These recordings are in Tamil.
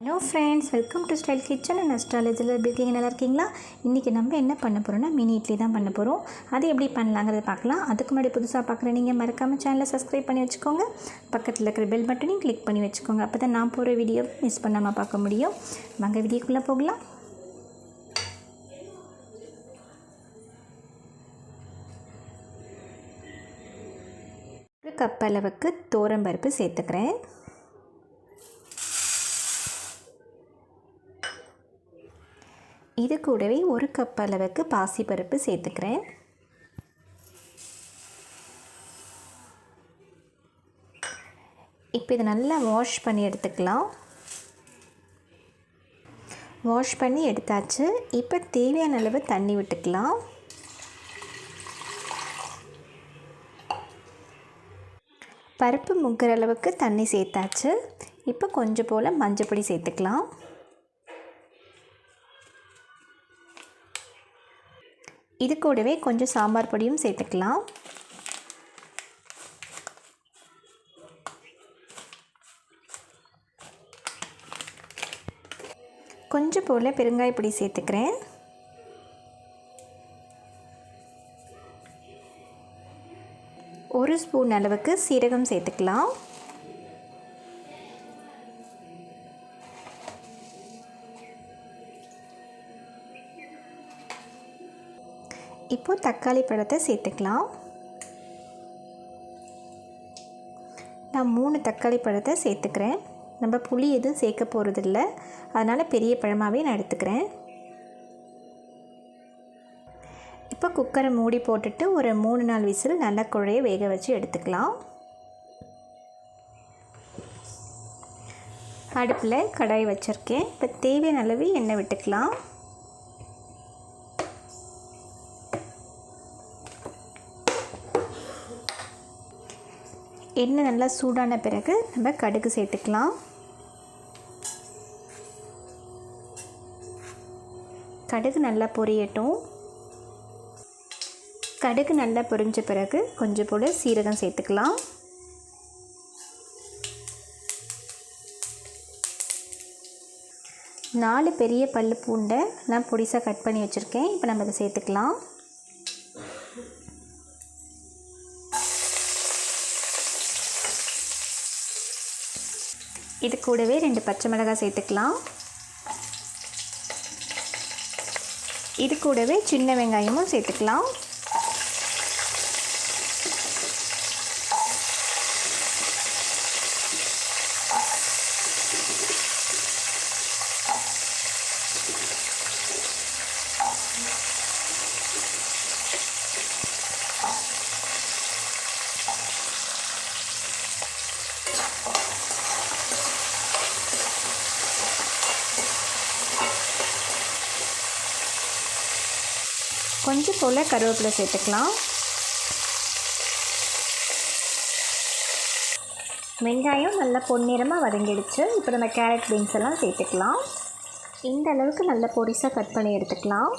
Hello friends, welcome to style kitchen and அஸ்ட்ராலஜியில் எப்படி இருக்கீங்க? நல்லா இருக்கீங்களா? இன்றைக்கி நம்ம என்ன பண்ண போகிறோம்னா மினி இட்லி தான் பண்ண போகிறோம். அது எப்படி பண்ணலாங்கிறத பார்க்கலாம். அதுக்கு முன்னாடி புதுசாக பார்க்குற நீங்கள் மறக்காமல் சேனலை சப்ஸ்கிரைப் பண்ணி வச்சுக்கோங்க. பக்கத்தில் இருக்கிற பெல் பட்டனையும் கிளிக் பண்ணி வச்சுக்கோங்க. அப்போ தான் நான் போகிற வீடியோ மிஸ் பண்ணாமல் பார்க்க முடியும். வாங்க வீடியோக்குள்ளே போகலாம். ஒரு கப் அளவுக்கு துவரம்பருப்பு சேர்த்துக்கிறேன். இது கூடவே ஒரு கப் அளவுக்கு பாசிப்பருப்பு சேர்த்துக்கிறேன். இப்போ இதை நல்லா வாஷ் பண்ணி எடுத்துக்கலாம். வாஷ் பண்ணி எடுத்தாச்சு. இப்போ தேவையான அளவு தண்ணி விட்டுக்கலாம். பருப்பு முங்குற அளவுக்கு தண்ணி சேர்த்தாச்சு. இப்போ கொஞ்சம் போல் மஞ்சள் பொடி சேர்த்துக்கலாம். இது கூடவே கொஞ்சம் சாம்பார் பொடியும் சேர்த்துக்கலாம். கொஞ்சம் போல் பெருங்காய பொடி சேர்த்துக்கிறேன். ஒரு ஸ்பூன் அளவுக்கு சீரகம் சேர்த்துக்கலாம். இப்போது தக்காளி பழத்தை சேர்த்துக்கலாம். நான் 3 தக்காளி பழத்தை சேர்த்துக்கிறேன். நம்ம புளி எதுவும் சேர்க்க போகிறதில்ல, அதனால் பெரிய பழமாகவே நான் எடுத்துக்கிறேன். இப்போ குக்கரை மூடி போட்டுட்டு ஒரு 3-4 விசில் நல்லா குழைய வேக வச்சு எடுத்துக்கலாம். அடுப்பில் கடாய் வச்சுருக்கேன். இப்போ தேவையான அளவு எண்ணெய் விட்டுக்கலாம். எண்ணெய் நல்லா சூடான பிறகு நம்ம கடுகு சேர்த்துக்கலாம். கடுகு நல்லா பொரியட்டும். கடுகு நல்லா பொரிஞ்ச பிறகு கொஞ்சம் போல் சீரகம் சேர்த்துக்கலாம். நாலு பெரிய பல்லு பூண்டை நான் பொடிசாக கட் பண்ணி வச்சுருக்கேன். இப்போ நம்ம அதை சேர்த்துக்கலாம். இது கூடவே 2 பச்சை மிளகாய் சேர்த்துக்கலாம். இது கூடவே சின்ன வெங்காயமும் சேர்த்துக்கலாம். கொஞ்சம் போல் கருவேப்பிலை சேர்த்துக்கலாம். வெங்காயம் நல்லா பொன்னிறமாக வதங்கிடுச்சு. இப்போ நம்ம கேரட் பீன்ஸ் எல்லாம் சேர்த்துக்கலாம். இந்த அளவுக்கு நல்லா பொடிசாக கட் பண்ணி எடுத்துக்கலாம்.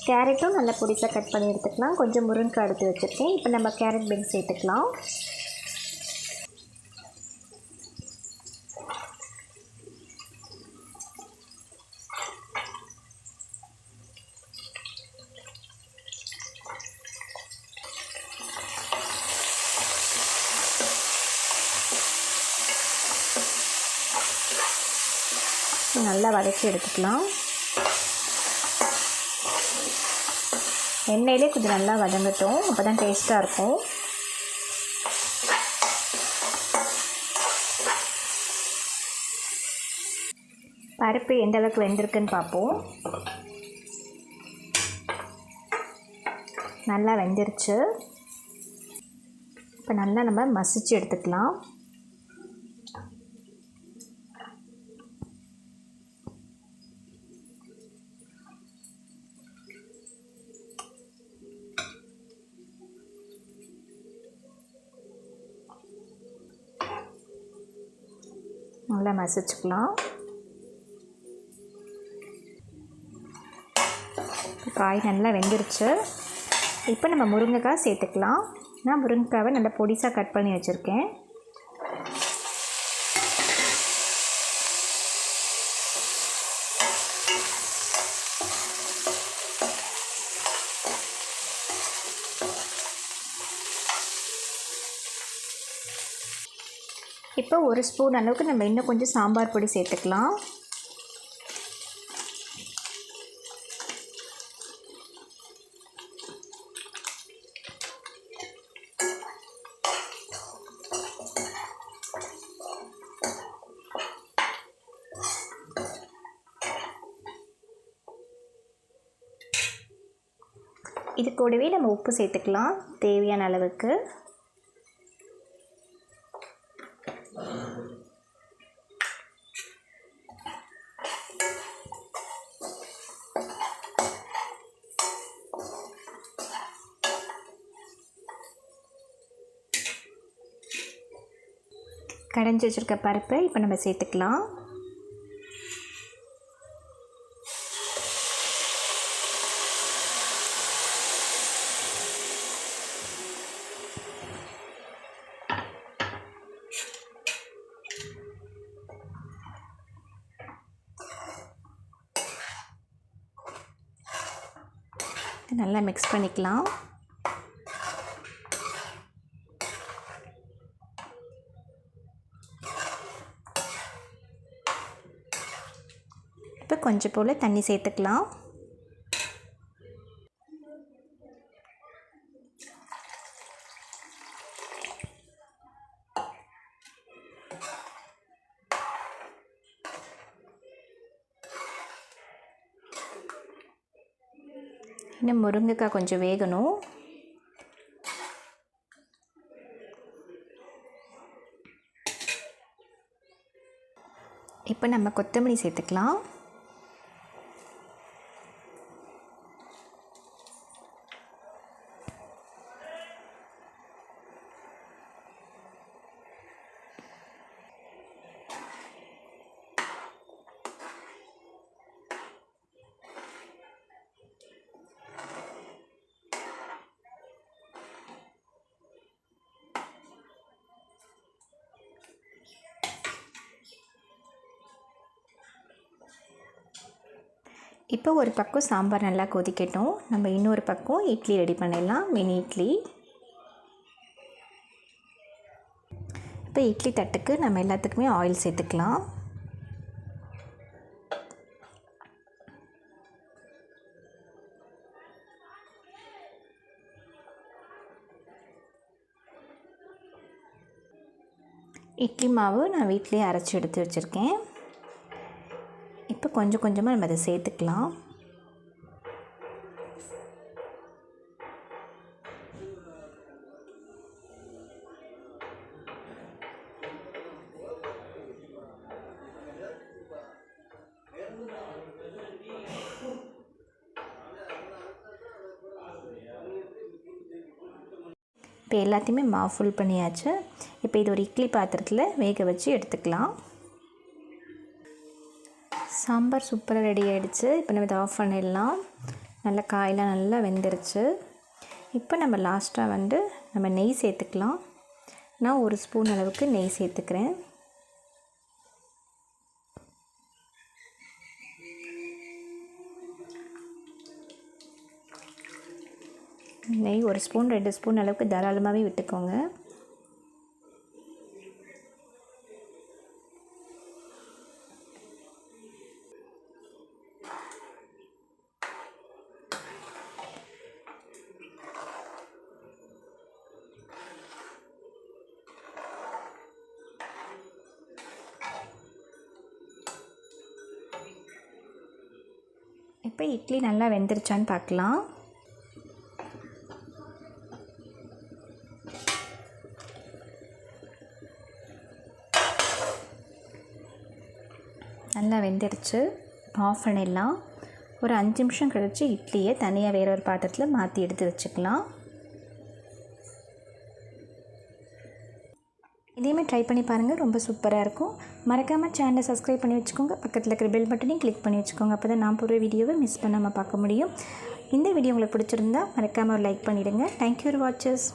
கேரட்டும் நல்லா பொடிசாக கட் பண்ணி எடுத்துக்கலாம். கொஞ்சம் முருங்கைக்காய் எடுத்து வச்சுருக்கேன். இப்போ நம்ம கேரட் பீன்ஸ் சேர்த்துக்கலாம். நல்லா வதக்கி எடுத்துக்கலாம். எண்ணெயிலே கொஞ்சம் நல்லா வதங்கட்டும், அப்போ தான் டேஸ்ட்டாக இருக்கும். பருப்பு எந்த அளவுக்கு வெந்திருக்குன்னு பார்ப்போம். நல்லா வெந்துருச்சு. இப்போ நல்லா நம்ம மசிச்சு எடுத்துக்கலாம். நல்லா மசிச்சுக்கலாம். காய் நல்லா வெந்துருச்சு. இப்போ நம்ம முருங்கைக்காய் சேர்த்துக்கலாம். நான் முருங்கைக்காவை நல்லா பொடிசாக கட் பண்ணி வச்சுருக்கேன். இப்போ 1 ஸ்பூன் அளவுக்கு நம்ம இன்னும் கொஞ்சம் சாம்பார் பொடி சேர்த்துக்கலாம். இது கூடவே நம்ம உப்பு சேர்த்துக்கலாம் தேவையான அளவுக்கு. கடைஞ்சி வச்சுருக்க பருப்பை இப்போ நம்ம சேர்த்துக்கலாம். நல்லா மிக்ஸ் பண்ணிக்கலாம். இப்போ கொஞ்சம் போல் தண்ணி சேர்த்துக்கலாம். இன்னும் முருங்கைக்காய் கொஞ்சம் வேகணும். இப்போ நம்ம கொத்தமல்லி சேர்த்துக்கலாம். இப்போ ஒரு பக்கம் சாம்பார் நல்லா கொதிக்கட்டும். நம்ம இன்னொரு பக்கம் இட்லி ரெடி பண்ணிடலாம், மினி இட்லி. இப்போ இட்லி தட்டுக்கு நம்ம எல்லாத்துக்குமே ஆயில் சேர்த்துக்கலாம். இட்லி மாவு நான் வீட்டிலே அரைச்சி எடுத்து வச்சுருக்கேன். இப்போ கொஞ்சம் கொஞ்சமாக நம்ம அதை சேர்த்துக்கலாம். இப்போ எல்லாத்தையுமே மாவு ஃபுல் பண்ணியாச்சு. இப்போ இது ஒரு இட்லி பாத்திரத்தில் வேக வச்சு எடுத்துக்கலாம். சாம்பார் சூப்பராக ரெடி ஆகிடுச்சு. இப்போ நம்ம இதை ஆஃப் பண்ணிடலாம். நல்லா காயெலாம் நல்லா வெந்துருச்சு. இப்போ நம்ம லாஸ்ட்டாக நம்ம நெய் சேர்த்துக்கலாம். நான் 1 ஸ்பூன் அளவுக்கு நெய் சேர்த்துக்கிறேன். நெய் 1 ஸ்பூன் 2 ஸ்பூன் அளவுக்கு தாராளமாகவே விட்டுக்கோங்க. இப்போ இட்லி நல்லா வெந்துருச்சான்னு பார்க்கலாம். நல்லா வெந்துருச்சு. ஆஃப் பண்ணிடலாம். ஒரு 5 நிமிஷம் கழித்து இட்லியை தனியாக வேறு ஒரு பாத்திரத்தில் மாற்றி எடுத்து வச்சுக்கலாம். இதேமாதிரி ட்ரை பண்ணி பாருங்கள், ரொம்ப சூப்பராக இருக்கும். மறக்காமல் சேனலை சப்ஸ்கிரைப் பண்ணி வச்சுக்கோங்க. பக்கத்தில் இருக்கிற பெல் பட்டனையும் கிளிக் பண்ணி வச்சுக்கோங்க. அப்போ தான் நான் போகிற வீடியோவை மிஸ் பண்ணாமல் பார்க்க முடியும். இந்த வீடியோ உங்களுக்கு பிடிச்சிருந்தா மறக்காமல் ஒரு லைக் பண்ணிவிடுங்க. Thank you for watches.